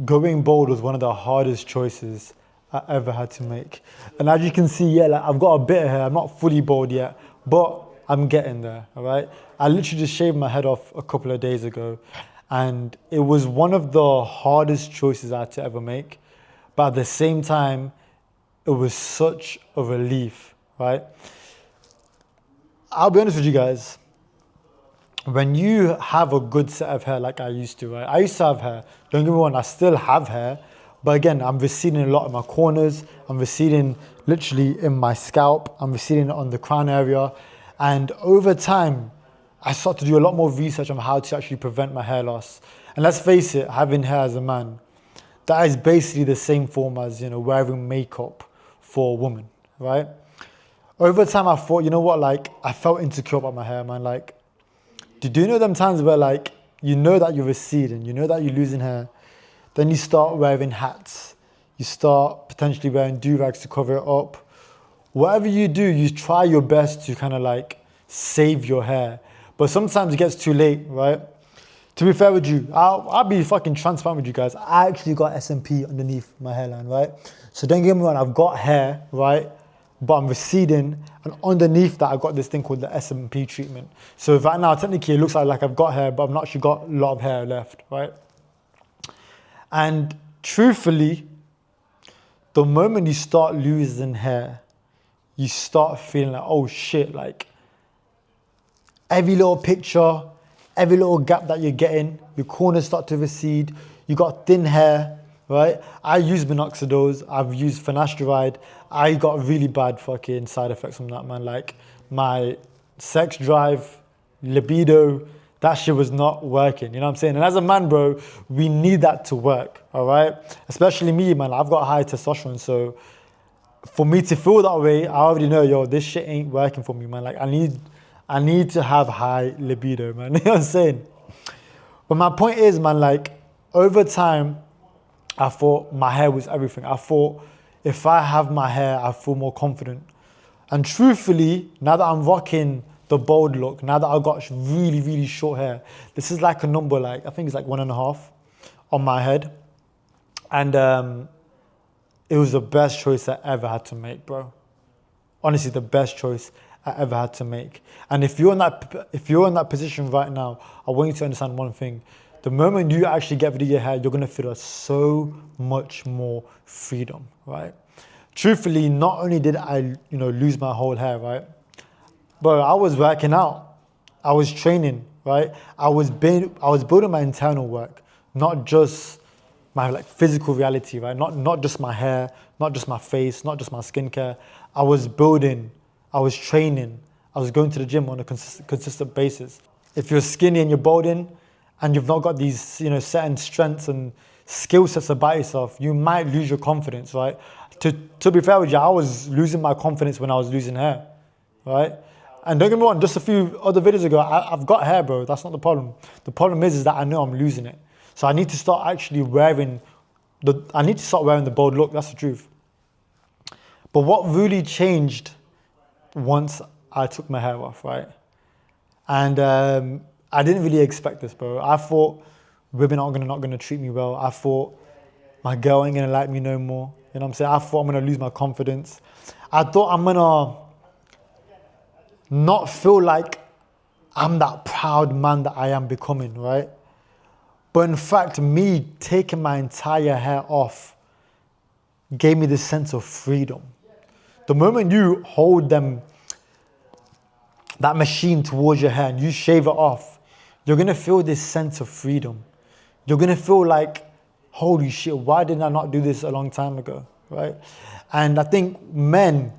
going bald was one of the hardest choices I ever had to make. And as you can see, yeah, like I've got a bit of hair. I'm not fully bald yet, but I'm getting there, all right? I literally just shaved my head off a couple of days ago, and it was one of the hardest choices I had to ever make. But at the same time, it was such a relief, right? I'll be honest with you guys. When you have a good set of hair like I used to, right? I used to have hair. Don't get me wrong, I still have hair. But again, I'm receding a lot in my corners. I'm receding literally in my scalp. I'm receding on the crown area. And over time, I started to do a lot more research on how to actually prevent my hair loss. And let's face it, having hair as a man, that is basically the same form as, wearing makeup for a woman, right? Over time, I thought, you know what, like, I felt insecure about my hair, man. Like, do you know them times where, like, you know that you're receding, you know that you're losing hair, then you start wearing hats, you start potentially wearing do-rags to cover it up. Whatever you do, you try your best to kind of like save your hair. But sometimes it gets too late, right? To be fair with you, I'll be fucking transparent with you guys. I actually got SMP underneath my hairline, right? So don't get me wrong, I've got hair, right? But I'm receding, and underneath that, I've got this thing called the SMP treatment. So right now, technically, it looks like I've got hair, but I've not actually got a lot of hair left, right? And truthfully, the moment you start losing hair, you start feeling like, oh shit, like every little picture, every little gap that you're getting, your corners start to recede, you got thin hair, right? I use minoxidils, I've used finasteride. I got really bad fucking side effects from that, man. Like my sex drive, libido, that shit was not working, you know what I'm saying? And as a man, bro, we need that to work, all right? Especially me, man, I've got high testosterone, so for me to feel that way, I already know, yo, this shit ain't working for me, man. Like I need to have high libido, man, you know what I'm saying? But my point is, man, like over time, I thought my hair was everything. I thought if I have my hair, I feel more confident. And truthfully, now that I'm rocking the bald look, now that I've got really, really short hair, this is like a number, like I think it's like 1.5 on my head. And it was the best choice I ever had to make, bro. Honestly, the best choice I ever had to make. And if you're in that position right now, I want you to understand one thing. The moment you actually get rid of your hair, you're gonna feel so much more freedom, right? Truthfully, not only did I, lose my whole hair, right? But I was working out, I was training, right? I was building my internal work, not just my like physical reality, right? Not just my hair, not just my face, not just my skincare. I was building, I was training, I was going to the gym on a consistent basis. If you're skinny and you're balding, and you've not got these, certain strengths and skill sets about yourself, you might lose your confidence, right? To be fair with you, I was losing my confidence when I was losing hair, right? And don't get me wrong, just a few other videos ago, I've got hair, bro. That's not the problem. The problem is that I know I'm losing it. So I need to start actually wearing the bald look. That's the truth. But what really changed once I took my hair off, right? And I didn't really expect this, bro. I thought women not gonna treat me well. I thought my girl ain't gonna like me no more. You know what I'm saying? I thought I'm gonna lose my confidence. I thought I'm gonna not feel like I'm that proud man that I am becoming, right? But in fact, me taking my entire hair off gave me this sense of freedom. The moment you hold that machine towards your hair and you shave it off, you're gonna feel this sense of freedom. You're gonna feel like, holy shit, why didn't I not do this a long time ago, right? And I think men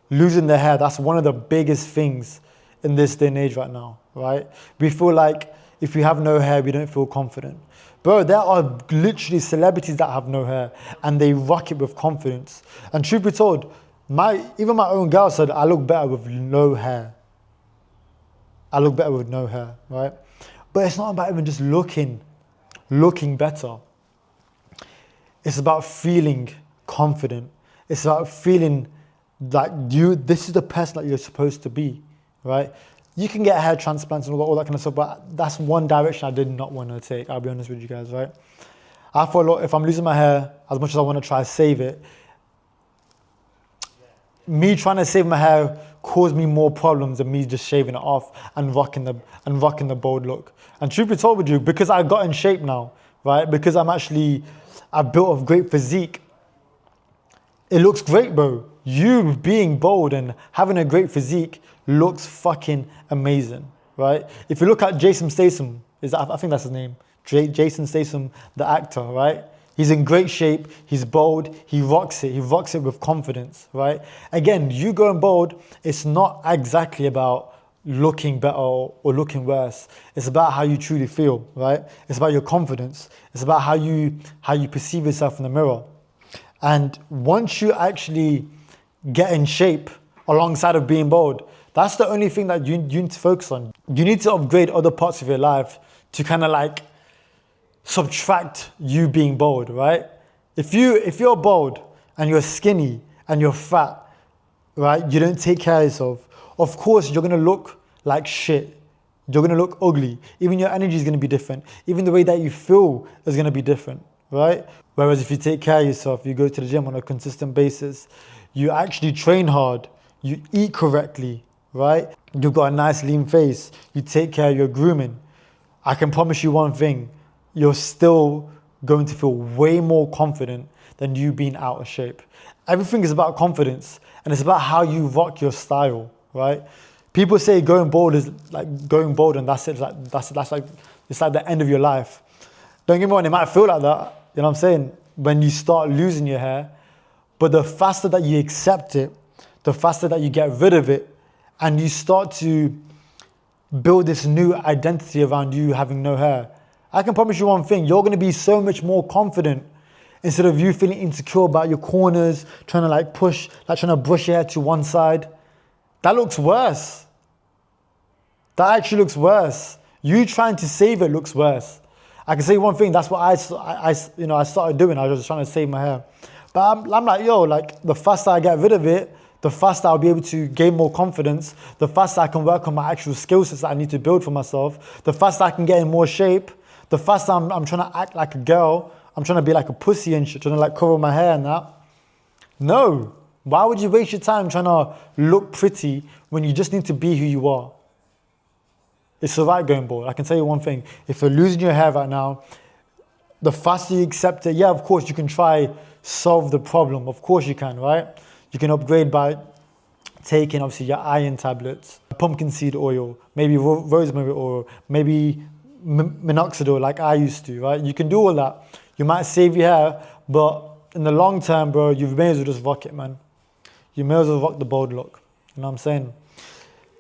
losing their hair, that's one of the biggest things in this day and age right now, right? We feel like if we have no hair, we don't feel confident. Bro, there are literally celebrities that have no hair and they rock it with confidence. And truth be told, even my own girl said I look better with no hair. I look better with no hair, right? But it's not about even just looking better. It's about feeling confident. It's about feeling like this is the person that you're supposed to be, right? You can get hair transplants and all that kind of stuff, but that's one direction I did not want to take, I'll be honest with you guys, right? I feel like if I'm losing my hair, as much as I want to try to save it, me trying to save my hair caused me more problems than me just shaving it off and rocking the bald look. And truth be told with you, because I got in shape now, right? Because I've built a great physique. It looks great, bro. You being bold and having a great physique looks fucking amazing, right? If you look at Jason Statham, I think that's his name, Jason Statham, the actor, right? He's in great shape, he's bold, he rocks it with confidence, right? Again, you going bold, it's not exactly about looking better or looking worse. It's about how you truly feel, right? It's about your confidence. It's about how you perceive yourself in the mirror. And once you actually get in shape alongside of being bold, that's the only thing that you need to focus on. You need to upgrade other parts of your life to kind of like subtract you being bold, right? If you're bold and you're skinny and you're fat, right? You don't take care of yourself. Of course, you're gonna look like shit. You're gonna look ugly. Even your energy is gonna be different. Even the way that you feel is gonna be different, right? Whereas if you take care of yourself, you go to the gym on a consistent basis, you actually train hard, you eat correctly, right? You've got a nice lean face, you take care of your grooming. I can promise you one thing, you're still going to feel way more confident than you being out of shape. Everything is about confidence and it's about how you rock your style, right? People say going bold is like going bold and that's it. That's like, it's like the end of your life. Don't get me wrong, it might feel like that, you know what I'm saying? When you start losing your hair, but the faster that you accept it, the faster that you get rid of it and you start to build this new identity around you having no hair. I can promise you one thing, you're gonna be so much more confident instead of you feeling insecure about your corners, trying to brush your hair to one side. That looks worse. That actually looks worse. You trying to save it looks worse. I can say one thing, that's what I started doing. I was just trying to save my hair. But I'm like, yo, like the faster I get rid of it, the faster I'll be able to gain more confidence, the faster I can work on my actual skill sets that I need to build for myself, the faster I can get in more shape, the faster I'm trying to act like a girl, I'm trying to be like a pussy and shit, trying to like cover my hair and that. No. Why would you waste your time trying to look pretty when you just need to be who you are? It's alright going bald. I can tell you one thing. If you're losing your hair right now, the faster you accept it, yeah, of course you can try solve the problem. Of course you can, right? You can upgrade by taking obviously your iron tablets, pumpkin seed oil, maybe rosemary oil, maybe minoxidil like I used to, right? You can do all that. You might save your hair, but in the long term, bro, you may as well just rock it, man. You may as well rock the bald look. You know what I'm saying?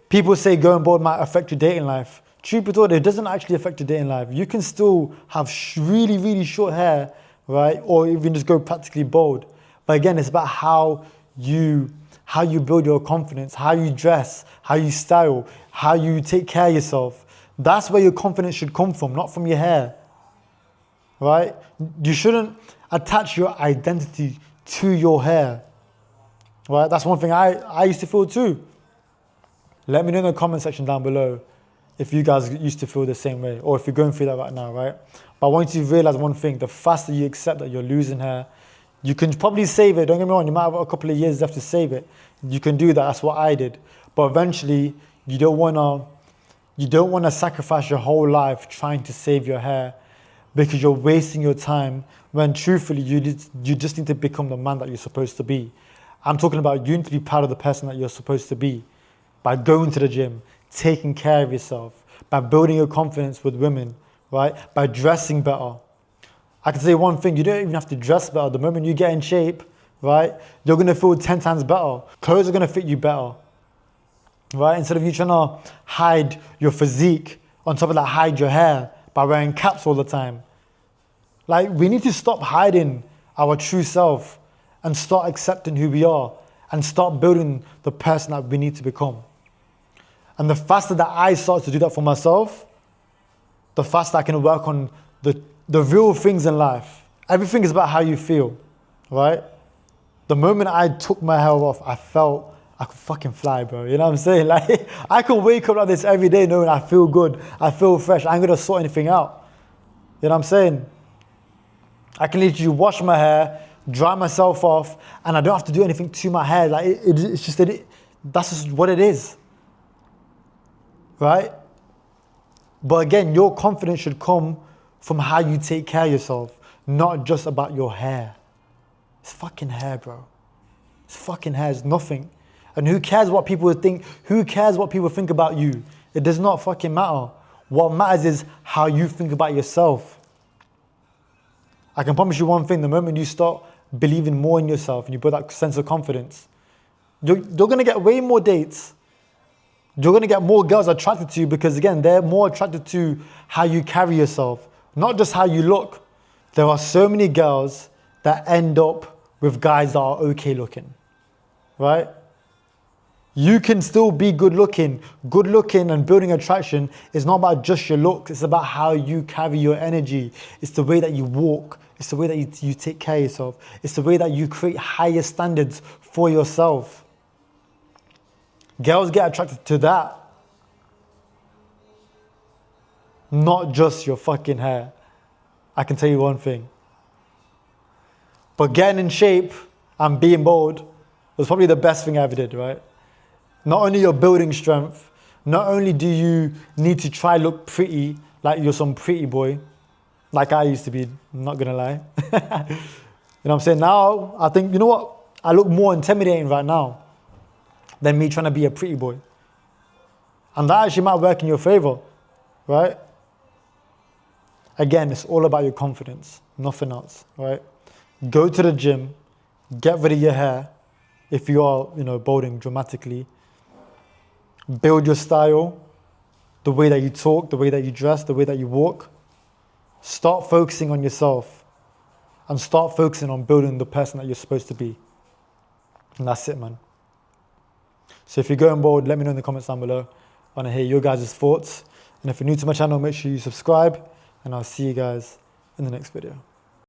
People say going bald might affect your dating life. Truth be told, it doesn't actually affect your dating life. You can still have really, really short hair, right? Or even just go practically bald. But again, it's about how you build your confidence, how you dress, how you style, how you take care of yourself. That's where your confidence should come from, not from your hair, right? You shouldn't attach your identity to your hair, right? That's one thing I used to feel too. Let me know in the comment section down below if you guys used to feel the same way or if you're going through that right now, right? But I want you to realize one thing, the faster you accept that you're losing hair, you can probably save it. Don't get me wrong, you might have a couple of years left to save it. You can do that, that's what I did. But eventually, you don't wanna sacrifice your whole life trying to save your hair because you're wasting your time when truthfully, you just need to become the man that you're supposed to be. I'm talking about you need to be proud of the person that you're supposed to be by going to the gym, taking care of yourself, by building your confidence with women, right? By dressing better. I can say one thing, you don't even have to dress better. The moment you get in shape, right, you're gonna feel 10 times better. Clothes are gonna fit you better, right? Instead of you trying to hide your physique, on top of that, hide your hair by wearing caps all the time. Like, we need to stop hiding our true self and start accepting who we are and start building the person that we need to become. And the faster that I start to do that for myself, the faster I can work on the real things in life. Everything is about how you feel, right? The moment I took my hair off, I felt I could fucking fly, bro. You know what I'm saying? Like, I could wake up like this every day knowing I feel good, I feel fresh, I ain't gonna sort anything out. You know what I'm saying? I can literally wash my hair, dry myself off, and I don't have to do anything to my hair. Like it's just that that's just what it is, right? But again, your confidence should come from how you take care of yourself, not just about your hair. It's fucking hair, bro. It's fucking hair. It's nothing. And who cares what people think? Who cares what people think about you? It does not fucking matter. What matters is how you think about yourself. I can promise you one thing, the moment you start believing more in yourself and you build that sense of confidence, you're going to get way more dates. You're going to get more girls attracted to you because, again, they're more attracted to how you carry yourself, not just how you look. There are so many girls that end up with guys that are okay looking, right? You can still be good looking. Good looking and building attraction is not about just your looks. It's about how you carry your energy. It's the way that you walk. It's the way that you take care of yourself. It's the way that you create higher standards for yourself. Girls get attracted to that. Not just your fucking hair. I can tell you one thing. But getting in shape and being bold was probably the best thing I ever did, right? Not only you're building strength, not only do you need to try look pretty, like you're some pretty boy, like I used to be, I'm not gonna lie. You know what I'm saying? Now, I think, you know what? I look more intimidating right now than me trying to be a pretty boy. And that actually might work in your favor, right? Again, it's all about your confidence, nothing else, right? Go to the gym, get rid of your hair if you are, balding dramatically. Build your style, the way that you talk, the way that you dress, the way that you walk. Start focusing on yourself and start focusing on building the person that you're supposed to be. And that's it, man. So if you're going bald, let me know in the comments down below. I want to hear your guys' thoughts. And if you're new to my channel, make sure you subscribe. And I'll see you guys in the next video.